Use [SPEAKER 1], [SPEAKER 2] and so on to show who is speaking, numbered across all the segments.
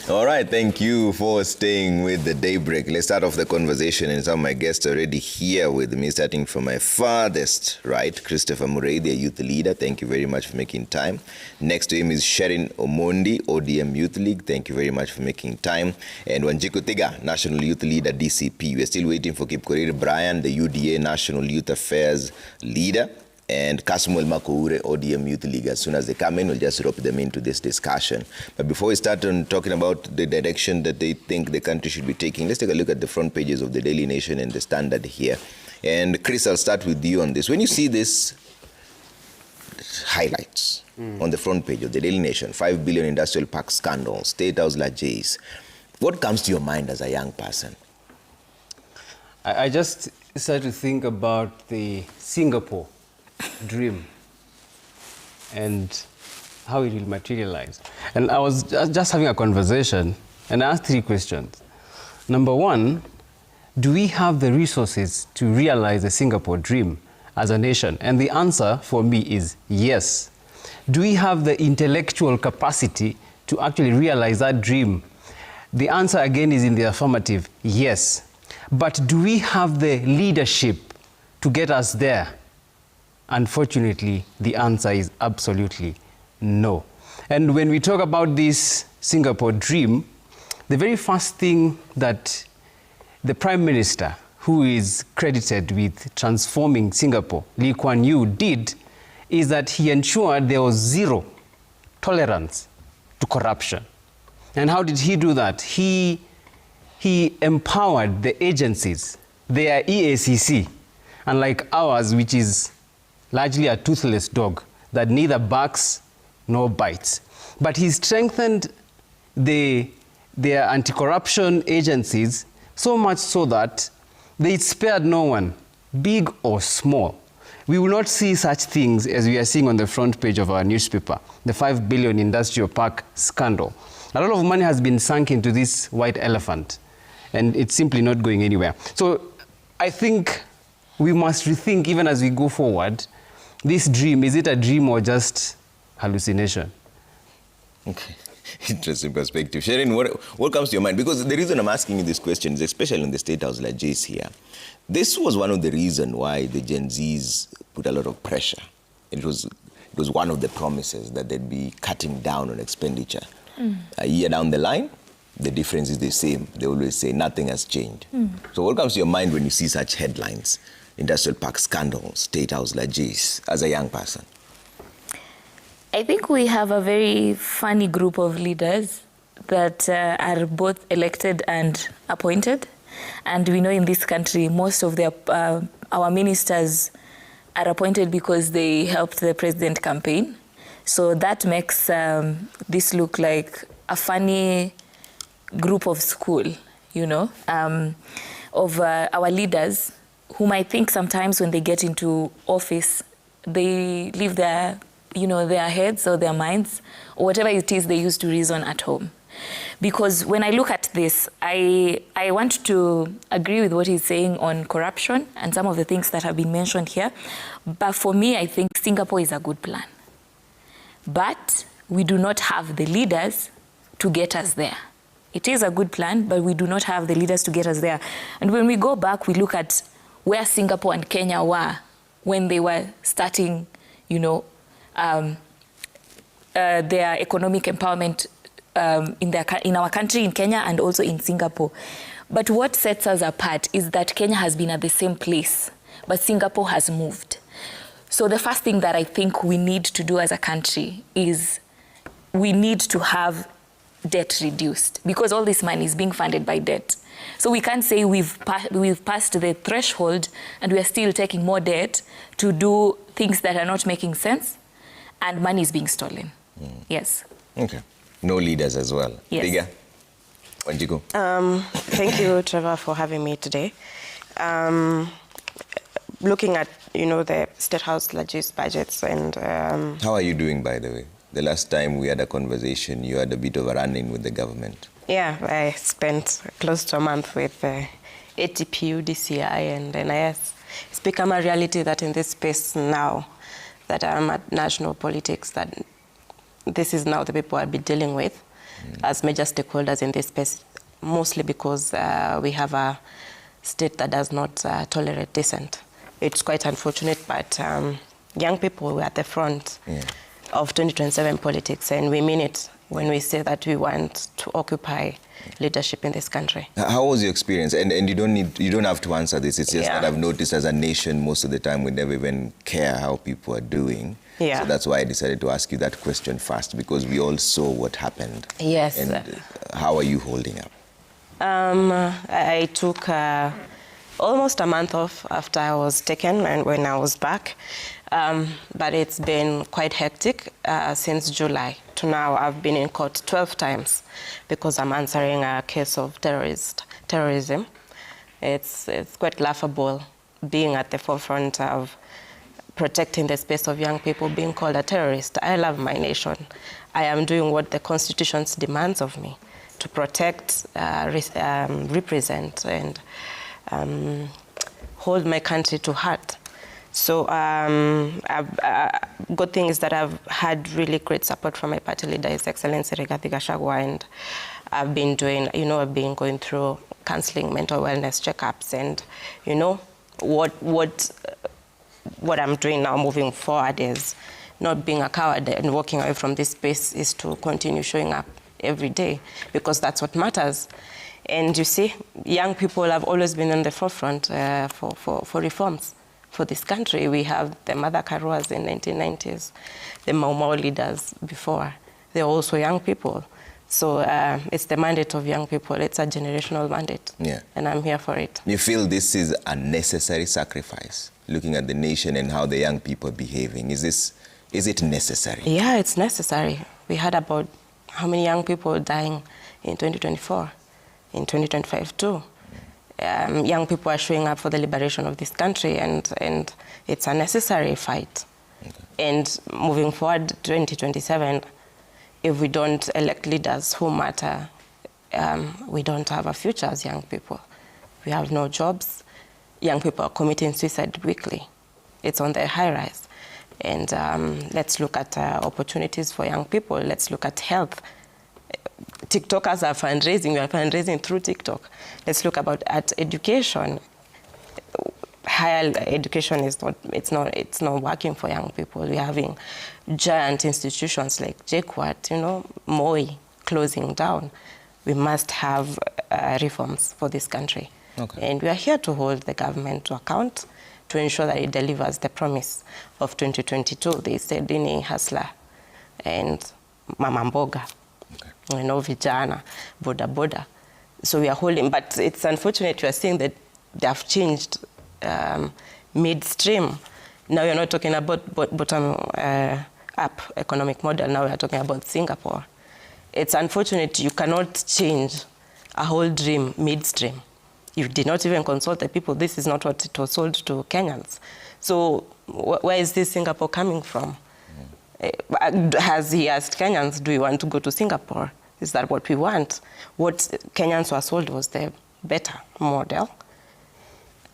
[SPEAKER 1] All right, thank you for staying with the Daybreak. Let's start off the conversation, and some of my guests are already here with me, starting from my farthest right, Christopher Murray, the youth leader. Thank you very much for making time. Next to him is Sherin Omondi, ODM Youth League. Thank you very much for making time. And Wanjiku Tiga, National Youth Leader, DCP. We're still waiting for Kipkorir Brian, the UDA National Youth Affairs Leader, and Kasmuel Makoure, ODM Youth League. As soon as they come in, we'll just rope them into this discussion. But before we start on talking about the direction that they think the country should be taking, let's take a look at the front pages of the Daily Nation and the Standard here. And Chris, I'll start with you on this. When you see this highlights on the front page of the Daily Nation, 5 billion industrial park scandal, State House Lajays, what comes to your mind as a young person?
[SPEAKER 2] I just started to think about the Singapore dream and how it will materialize. And I was just having a conversation and I asked 3 questions. Number 1, do we have the resources to realize the Singapore dream as a nation? And the answer for me is yes. Do we have the intellectual capacity to actually realize that dream? The answer again is in the affirmative, yes. But do we have the leadership to get us there? Unfortunately, the answer is absolutely no. And when we talk about this Singapore dream, the very first thing that the Prime Minister, who is credited with transforming Singapore, Lee Kuan Yew, did is that he ensured there was zero tolerance to corruption. And how did he do that? He empowered the agencies, their EACC, unlike ours, which is largely a toothless dog that neither barks nor bites. But he strengthened their anti-corruption agencies so much so that they spared no one, big or small. We will not see such things as we are seeing on the front page of our newspaper, the 5 billion industrial park scandal. A lot of money has been sunk into this white elephant, and it's simply not going anywhere. So I think we must rethink, even as we go forward, this dream. Is it a dream or just hallucination?
[SPEAKER 1] Okay, interesting perspective. Sherin, what comes to your mind? Because the reason I'm asking you these questions, especially in the State House like Jace here, this was one of the reasons why the Gen Zs put a lot of pressure. It was one of the promises that they'd be cutting down on expenditure. A year down the line, the difference is the same. They always say nothing has changed. So what comes to your mind when you see such headlines? Industrial park scandal, State House Lajays, as a young person?
[SPEAKER 3] I think we have a very funny group of leaders that are both elected and appointed. And we know in this country, most of our ministers are appointed because they helped the president campaign. So that makes this look like a funny group of school, you know, of our leaders, whom I think sometimes when they get into office, they leave their heads or their minds, or whatever it is they used to reason at home. Because when I look at this, I want to agree with what he's saying on corruption and some of the things that have been mentioned here. But for me, I think Singapore is a good plan. But we do not have the leaders to get us there. It is a good plan, but we do not have the leaders to get us there. And when we go back, we look at where Singapore and Kenya were when they were starting, their economic empowerment in our country, in Kenya, and also in Singapore. But what sets us apart is that Kenya has been at the same place, but Singapore has moved. So the first thing that I think we need to do as a country is we need to have debt reduced, because all this money is being funded by debt. So we can't say we've passed the threshold and we are still taking more debt to do things that are not making sense, and money is being stolen. Yes. Okay.
[SPEAKER 1] No leaders as well.
[SPEAKER 3] Yes.
[SPEAKER 1] Bigger. Wanjiku.
[SPEAKER 4] Thank you, Trevor, for having me today. Looking at, the State House Lajays budgets and...
[SPEAKER 1] How are you doing, by the way? The last time we had a conversation, you had a bit of a run-in with the government.
[SPEAKER 4] Yeah, I spent close to a month with ATPU, DCI, and NIS. It's become a reality that in this space now, that I'm at national politics, that this is now the people I'll be dealing with. as major stakeholders in this space, mostly because we have a state that does not tolerate dissent. It's quite unfortunate, but young people were at the front of 2027 politics, and we mean it when we say that we want to occupy leadership in this country.
[SPEAKER 1] How was your experience? And you don't have to answer this. It's just that I've noticed as a nation, most of the time we never even care how people are doing.
[SPEAKER 4] Yeah.
[SPEAKER 1] So that's why I decided to ask you that question first, because we all saw what happened.
[SPEAKER 4] Yes.
[SPEAKER 1] And how are you holding up?
[SPEAKER 4] I took almost a month off after I was taken and when I was back. But it's been quite hectic since July to now. I've been in court 12 times because I'm answering a case of terrorism. It's quite laughable being at the forefront of protecting the space of young people being called a terrorist. I love my nation. I am doing what the Constitution demands of me, to protect, represent, and hold my country to heart. So good thing is that I've had really great support from my party leader, His Excellency Rigathi Gachagua, and I've been doing, I've been going through counseling, mental wellness checkups, and what I'm doing now moving forward is not being a coward and walking away from this space, is to continue showing up every day, because that's what matters. And you see, young people have always been on the forefront for reforms for this country. We have the Mother Karuas in 1990s, the Mau Mau leaders before. They're also young people. So it's the mandate of young people. It's a generational mandate.
[SPEAKER 1] Yeah.
[SPEAKER 4] And I'm here for it.
[SPEAKER 1] You feel this is a necessary sacrifice, looking at the nation and how the young people are behaving? Is it necessary?
[SPEAKER 4] Yeah, it's necessary. We had about how many young people dying in 2024, in 2025 too. Young people are showing up for the liberation of this country, and it's a necessary fight. Okay. And moving forward, 2027, if we don't elect leaders who matter, we don't have a future as young people. We have no jobs. Young people are committing suicide weekly. It's on the high rise. And let's look at opportunities for young people. Let's look at health. TikTokers are fundraising. We are fundraising through TikTok. Let's look at education. Higher education is not working for young people. We're having giant institutions like JKUAT, Moi closing down. We must have reforms for this country. Okay. And we are here to hold the government to account, to ensure that it delivers the promise of 2022. They said Dini Hustler and Mama Mboga, vijana, boda boda. So we are holding, but it's unfortunate you are seeing that they have changed midstream. Now you're not talking about bottom up economic model, now we are talking about Singapore. It's unfortunate you cannot change a whole dream midstream. You did not even consult the people. This is not what it was sold to Kenyans. So where is this Singapore coming from? Has he asked Kenyans, do you want to go to Singapore? Is that what we want? What Kenyans were sold was the better model.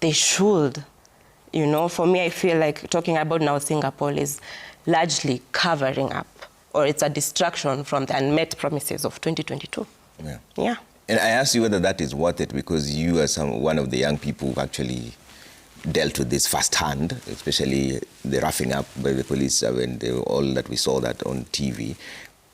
[SPEAKER 4] They should, for me, I feel like talking about now Singapore is largely covering up, or it's a distraction from the unmet promises of 2022. Yeah.
[SPEAKER 1] And I asked you whether that is worth it, because you are one of the young people who actually dealt with this firsthand, especially the roughing up by the police and all that we saw that on TV.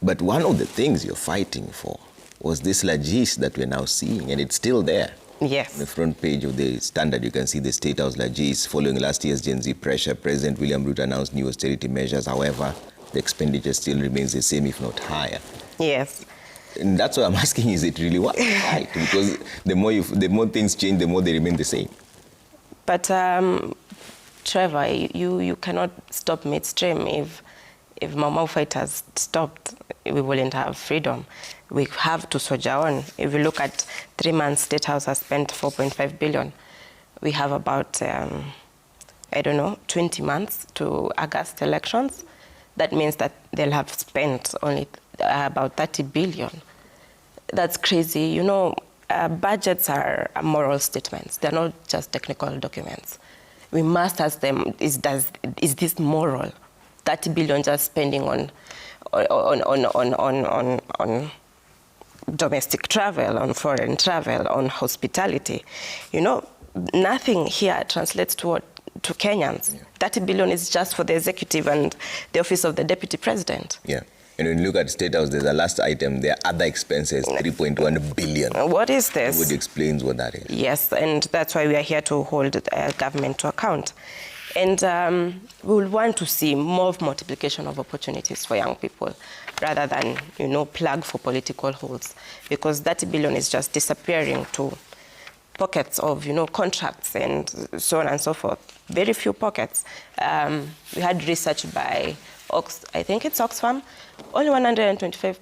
[SPEAKER 1] But one of the things you're fighting for was this largesse that we're now seeing, and it's still there.
[SPEAKER 4] Yes.
[SPEAKER 1] On the front page of the Standard, you can see the State House largesse. Following last year's Gen Z pressure, President William Ruto announced new austerity measures. However, the expenditure still remains the same, if not higher.
[SPEAKER 4] Yes.
[SPEAKER 1] And that's why I'm asking, is it really worth the fight? Because the more things change, the more they remain the same.
[SPEAKER 4] But Trevor, you cannot stop midstream. If Mau fighters stopped, we wouldn't have freedom. We have to soldier on. If you look at 3 months, State House has spent 4.5 billion. We have about, 20 months to August elections. That means that they'll have spent only about 30 billion. That's crazy. Budgets are moral statements. They're not just technical documents. We must ask them, is this moral? 30 billion just spending on domestic travel, on foreign travel, on hospitality. You know, nothing here translates to Kenyans. 30 billion is just for the executive and the office of the deputy president.
[SPEAKER 1] Yeah. And when you look at State House, there's a last item, there are other expenses, 3.1 billion.
[SPEAKER 4] What is this?
[SPEAKER 1] Would explains what that is.
[SPEAKER 4] Yes, and that's why we are here to hold the government to account. And we will want to see more multiplication of opportunities for young people rather than, you know, plug for political holes, because 30 billion is just disappearing to pockets of, you know, contracts and so on and so forth. Very few pockets. We had research by I think it's Oxfam. Only 125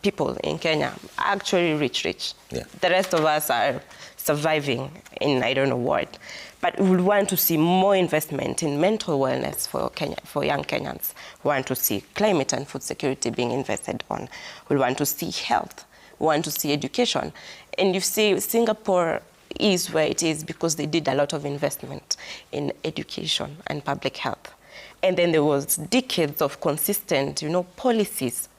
[SPEAKER 4] people in Kenya are actually rich.
[SPEAKER 1] Yeah.
[SPEAKER 4] The rest of us are surviving in I don't know what. But we want to see more investment in mental wellness for young Kenyans. We want to see climate and food security being invested on. We want to see health. We want to see education. And you see, Singapore is where it is because they did a lot of investment in education and public health. And then there was decades of consistent, you know, policies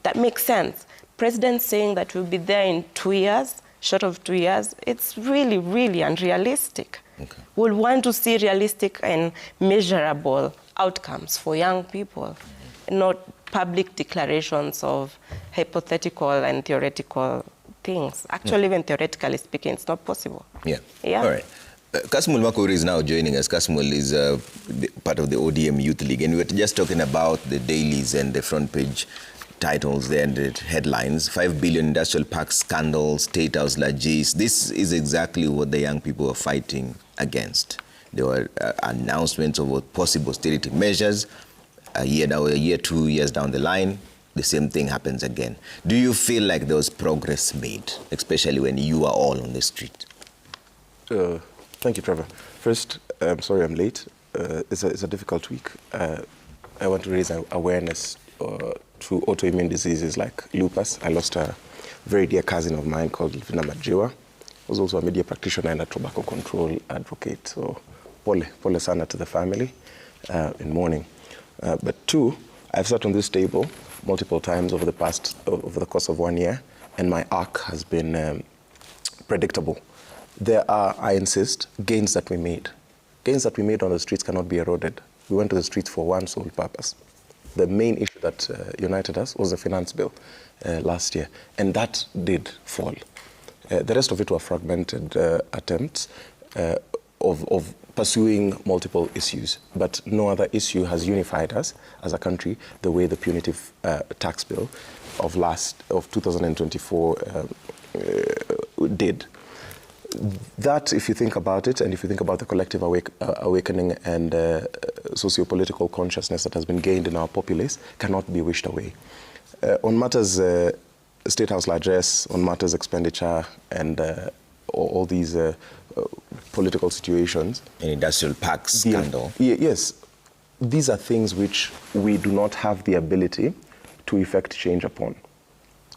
[SPEAKER 4] that make sense. President saying that we'll be there in 2 years, short of 2 years, it's really, really unrealistic. Okay. We'll want to see realistic and measurable outcomes for young people, not public declarations of hypothetical and theoretical things. Actually, even theoretically speaking, it's not possible.
[SPEAKER 1] Yeah.
[SPEAKER 4] Yeah.
[SPEAKER 1] All right. Kasmul Makori is now joining us. Kasmul is part of the ODM Youth League, and we were just talking about the dailies and the front page titles there and the headlines. 5 billion industrial park scandal, State House Lagis. This is exactly what the young people are fighting against. There were announcements of possible austerity measures. A year, 2 years down the line, the same thing happens again. Do you feel like there was progress made, especially when you are all on the street?
[SPEAKER 5] Thank you, Trevor. First, I'm sorry I'm late. It's a difficult week. I want to raise awareness to autoimmune diseases like lupus. I lost a very dear cousin of mine called Vina Majiwa, who was also a media practitioner and a tobacco control advocate. So, pole sana to the family in mourning. But two, I've sat on this table multiple times over the course of 1 year, and my arc has been predictable. There are, I insist, gains that we made. Gains that we made on the streets cannot be eroded. We went to the streets for one sole purpose. The main issue that united us was the finance bill last year, and that did fall. The rest of it were fragmented attempts of pursuing multiple issues, but no other issue has unified us as a country the way the punitive tax bill of 2024 did. That, if you think about it, and if you think about the collective awakening and socio-political consciousness that has been gained in our populace, cannot be wished away. On matters State House largesse, on matters expenditure, and all these political situations.
[SPEAKER 1] An industrial park scandal.
[SPEAKER 5] Yes. These are things which we do not have the ability to effect change upon,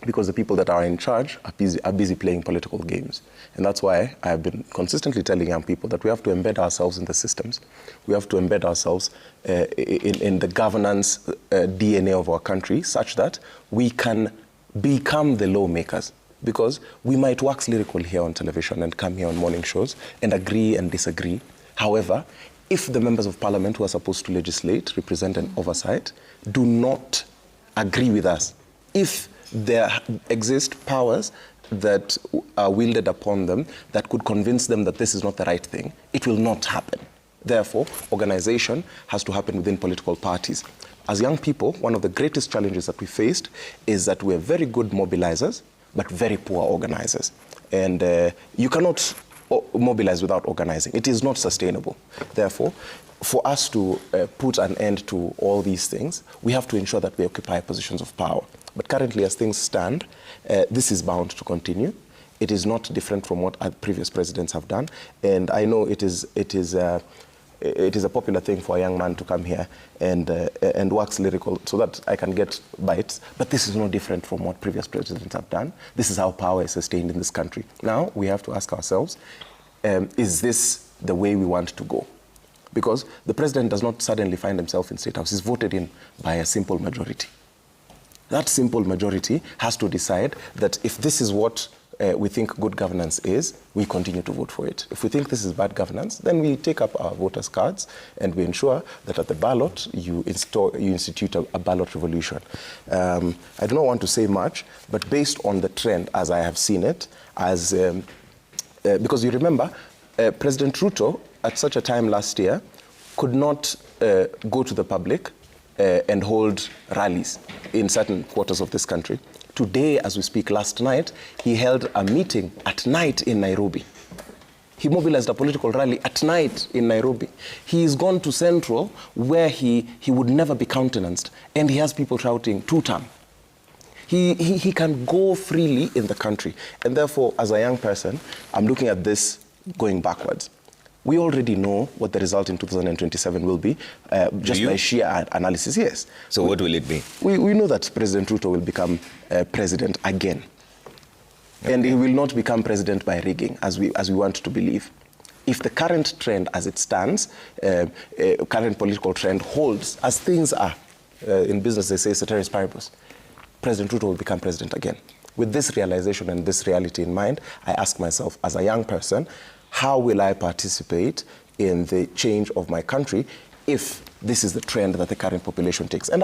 [SPEAKER 5] because the people that are in charge are busy playing political games. And that's why I've been consistently telling young people that we have to embed ourselves in the systems. We have to embed ourselves in the governance DNA of our country, such that we can become the lawmakers. Because we might wax lyrical here on television and come here on morning shows and agree and disagree. However, if the members of parliament who are supposed to legislate, represent and oversight, do not agree with us, if there exist powers that are wielded upon them that could convince them that this is not the right thing, it will not happen. Therefore, organization has to happen within political parties. As young people, one of the greatest challenges that we faced is that we're very good mobilizers, but very poor organizers. And you cannot mobilize without organizing. It is not sustainable. Therefore, for us to put an end to all these things, we have to ensure that we occupy positions of power. But currently, as things stand, this is bound to continue. It is not different from what previous presidents have done. And I know it is a popular thing for a young man to come here and wax lyrical so that I can get bites. But this is no different from what previous presidents have done. This is how power is sustained in this country. Now, we have to ask ourselves, is this the way we want to go? Because the president does not suddenly find himself in State House. He's voted in by a simple majority. That simple majority has to decide that if this is what we think good governance is, we continue to vote for it. If we think this is bad governance, then we take up our voters' cards and we ensure that at the ballot, you institute a ballot revolution. I do not want to say much, but based on the trend as I have seen it, because you remember, President Ruto, at such a time last year, could not go to the public and hold rallies in certain quarters of this country. Today, as we speak, last night, he held a meeting at night in Nairobi. He mobilized a political rally at night in Nairobi. He's gone to Central, where he would never be countenanced, and he has people shouting, two-term. He can go freely in the country. And therefore, as a young person, I'm looking at this going backwards. We already know what the result in 2027 will be, just by sheer analysis, yes.
[SPEAKER 1] So what will it be?
[SPEAKER 5] We know that President Ruto will become president again. Okay. And he will not become president by rigging, as we want to believe. If the current trend as it stands, current political trend holds, as things are, in business they say ceteris paribus, President Ruto will become president again. With this realization and this reality in mind, I ask myself, as a young person, how will I participate in the change of my country if this is the trend that the current population takes? And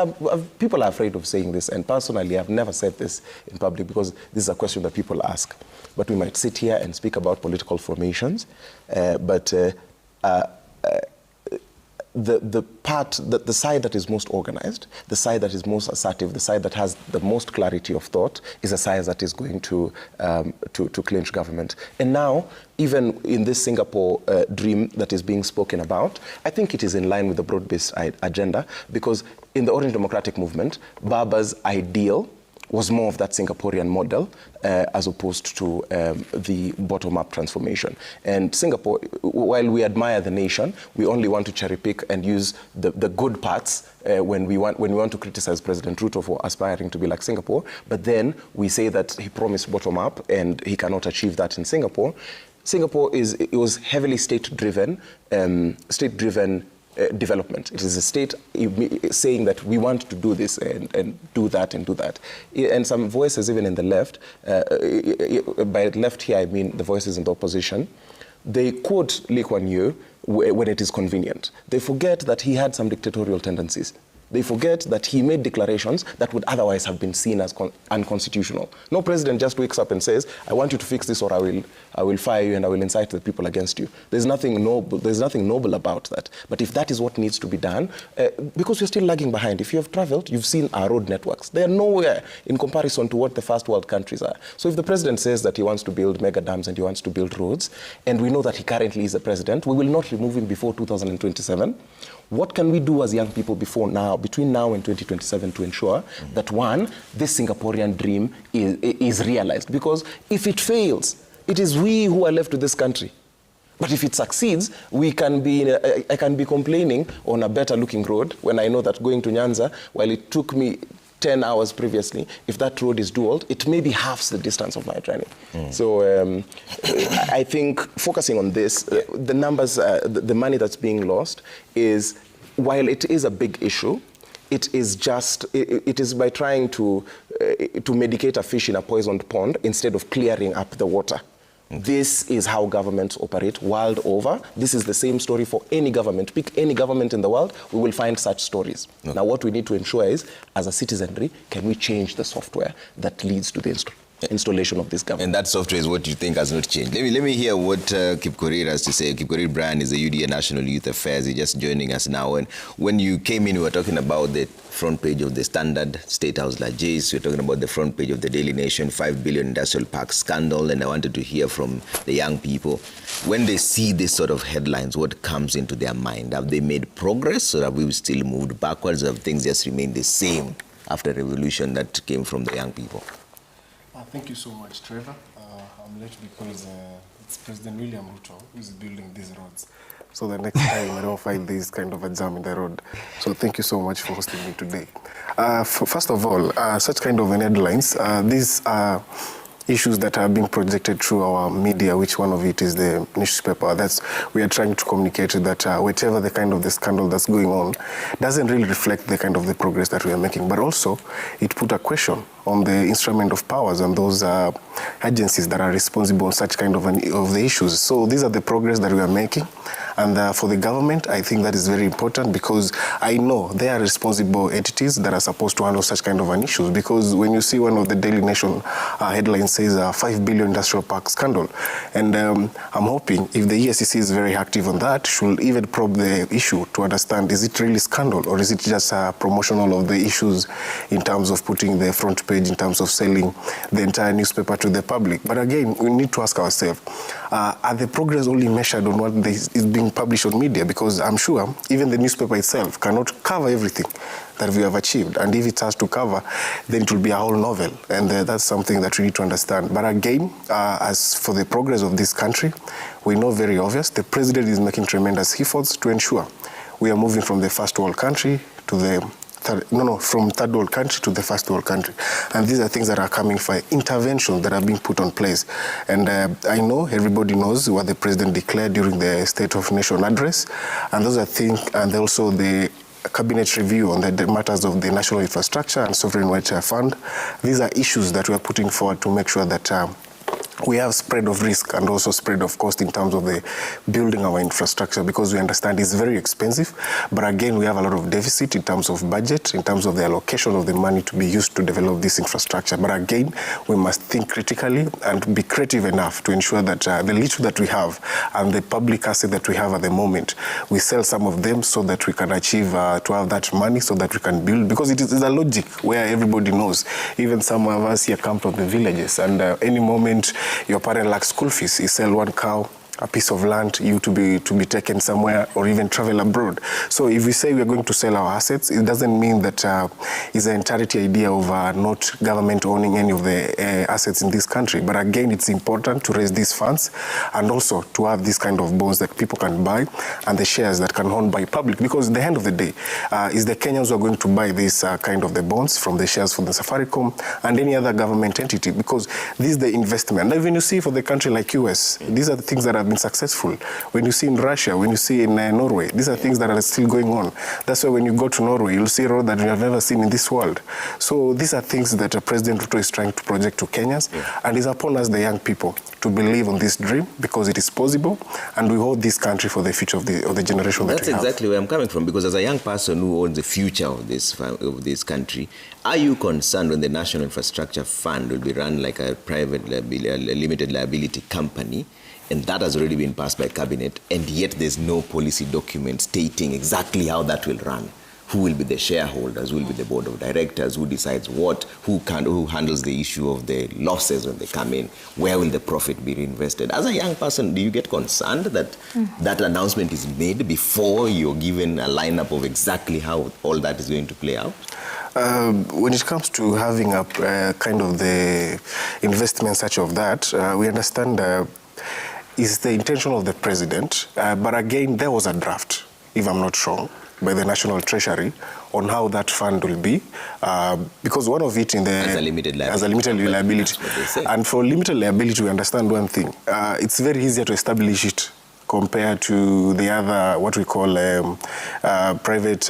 [SPEAKER 5] people are afraid of saying this, and personally, I've never said this in public because this is a question that people ask. But we might sit here and speak about political formations, the side that is most organized, the side that is most assertive, the side that has the most clarity of thought is a side that is going to clinch government. And now, even in this Singapore dream that is being spoken about, I think it is in line with the broad-based agenda, because in the Orange Democratic Movement, Baba's ideal was more of that Singaporean model as opposed to the bottom-up transformation. And Singapore, while we admire the nation, we only want to cherry-pick and use the good parts when we want to criticize President Ruto for aspiring to be like Singapore, but then we say that he promised bottom-up and he cannot achieve that in Singapore. Singapore was heavily state-driven development. It is a state saying that we want to do this and do that and do that. And some voices even in the left, by left here I mean the voices in the opposition, they quote Lee Kuan Yew when it is convenient. They forget that he had some dictatorial tendencies. They forget that he made declarations that would otherwise have been seen as unconstitutional. No president just wakes up and says, I want you to fix this or I will fire you and I will incite the people against you. There's nothing noble about that. But if that is what needs to be done, because we're still lagging behind. If you have traveled, you've seen our road networks. They are nowhere in comparison to what the first world countries are. So if the president says that he wants to build mega dams and he wants to build roads, and we know that he currently is the president, we will not remove him before 2027. What can we do as young people between now and 2027 to ensure that, one, this Singaporean dream is realized? Because if it fails, it is we who are left with this country. But if it succeeds, I can be complaining on a better looking road when I know that going to Nyanza, while it took me 10 hours previously, if that road is dualed, it may be half the distance of my journey. So I think focusing on this, the numbers, the money that's being lost is, while it is a big issue, it is by trying to medicate a fish in a poisoned pond instead of clearing up the water. This is how governments operate world over. This is the same story for any government. Pick any government in the world, we will find such stories. Now, what we need to ensure is, as a citizenry, can we change the software that leads to the installation of this government?
[SPEAKER 1] And that software is what you think has not changed. Let me hear what Kipkorir has to say. Kipkorir Brian is the UDA National Youth Affairs. He's just joining us now. And when you came in, we were talking about the front page of the Standard, State House La Jace. We're talking about the front page of the Daily Nation, 5 billion industrial park scandal. And I wanted to hear from the young people. When they see this sort of headlines, what comes into their mind? Have they made progress, or have we still moved backwards, or have things just remained the same after the revolution that came from the young people?
[SPEAKER 6] Thank you so much, Trevor. I'm late because it's President William Ruto who is building these roads. So the next time I don't find this kind of a jam in the road. So thank you so much for hosting me today. First of all, such kind of headlines, these are issues that are being projected through our media, which one of it is the newspaper. That's we are trying to communicate that whatever the kind of the scandal that's going on doesn't really reflect the kind of the progress that we are making. But also, it put a question on the instrument of powers and those agencies that are responsible on such kind of the issues. So these are the progress that we are making. And for the government, I think that is very important because I know they are responsible entities that are supposed to handle such kind of an issues. Because when you see one of the Daily Nation headlines says 5 billion industrial park scandal, and I'm hoping if the ESCC is very active on that, should even probe the issue to understand, is it really scandal or is it just promotional of the issues in terms of putting the front page, in terms of selling the entire newspaper to the public. But again, we need to ask ourselves, are the progress only measured on what is being published on media? Because I'm sure even the newspaper itself cannot cover everything that we have achieved. And if it has to cover, then it will be a whole novel. And that's something that we need to understand. But again, as for the progress of this country, we know very obvious, the president is making tremendous efforts to ensure we are moving from the first world country to the from third world country to the first world country. And these are things that are coming for interventions that are being put on place. And I know everybody knows what the president declared during the State of Nation address. And those are things, and also the cabinet review on the matters of the national infrastructure and sovereign wealth fund. These are issues that we are putting forward to make sure that we have spread of risk and also spread of cost in terms of the building our infrastructure, because we understand it's very expensive. But again, we have a lot of deficit in terms of budget, in terms of the allocation of the money to be used to develop this infrastructure. But again, we must think critically and be creative enough to ensure that the little that we have and the public asset that we have at the moment, we sell some of them so that we can achieve to have that money so that we can build. Because it is a logic where everybody knows. Even some of us here come from the villages, and any moment your parent lacks school fees, you sell one cow, a piece of land, you to be taken somewhere or even travel abroad. So if we say we are going to sell our assets, it doesn't mean that it's an entirety idea of not government owning any of the assets in this country. But again, it's important to raise these funds and also to have this kind of bonds that people can buy and the shares that can own by public. Because at the end of the day, is the Kenyans who are going to buy this kind of the bonds from the shares from the Safaricom and any other government entity, because this is the investment. And when you see for the country like US, these are the things that have been successful. When you see in Russia, when you see in Norway, these are things that are still going on. That's why when you go to Norway, you'll see a road that you have never seen in this world. So these are things that President Ruto is trying to project to Kenyans, and it's upon us, the young people, to believe on this dream, because it is possible, and we hold this country for the future of the generation that we have.
[SPEAKER 1] That's exactly where I'm coming from, because as a young person who owns the future of this country, are you concerned when the National Infrastructure Fund will be run like a private limited liability company, and that has already been passed by cabinet, and yet there's no policy document stating exactly how that will run? Who will be the shareholders? Who will be the board of directors? Who decides what? Who handles the issue of the losses when they come in? Where will the profit be reinvested? As a young person, do you get concerned that that announcement is made before you're given a lineup of exactly how all that is going to play out?
[SPEAKER 6] When it comes to having a kind of the investment such of that, we understand is the intention of the president. But again, there was a draft, if I'm not wrong, by the National Treasury on how that fund will be, because one of it in the
[SPEAKER 1] as a limited liability.
[SPEAKER 6] And for limited liability, we understand one thing: it's very easier to establish it compared to the other what we call private.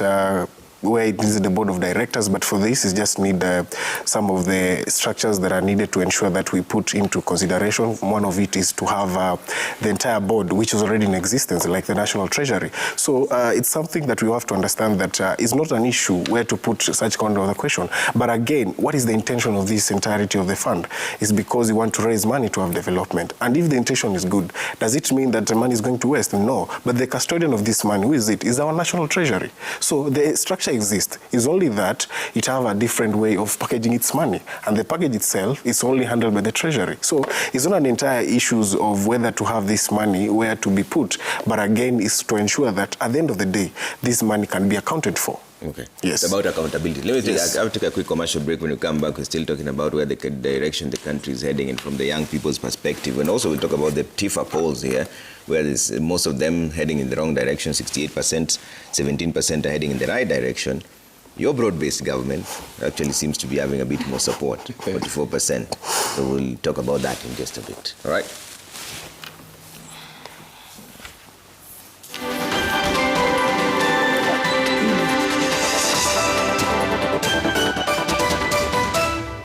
[SPEAKER 6] Where it needs the board of directors, but for this, it just need some of the structures that are needed to ensure that we put into consideration. One of it is to have the entire board, which is already in existence, like the National Treasury. So it's something that we have to understand that it's not an issue where to put such kind of a question. But again, what is the intention of this entirety of the fund? Is because you want to raise money to have development. And if the intention is good, does it mean that the money is going to waste? No. But the custodian of this money, who is it? Is our National Treasury. So the structure exists. It's only that it have a different way of packaging its money, and the package itself is only handled by the Treasury. So it's not an entire issues of whether to have this money, where to be put, but again, is to ensure that at the end of the day, this money can be accounted for.
[SPEAKER 1] Okay.
[SPEAKER 6] Yes.
[SPEAKER 1] It's about accountability. Let me I'll take a quick commercial break. When we come back, we're still talking about where the direction the country is heading and from the young people's perspective. And also we'll talk about the TIFA polls here, where most of them heading in the wrong direction, 68%, 17% are heading in the right direction. Your broad-based government actually seems to be having a bit more support, 44%. So we'll talk about that in just a bit. All right?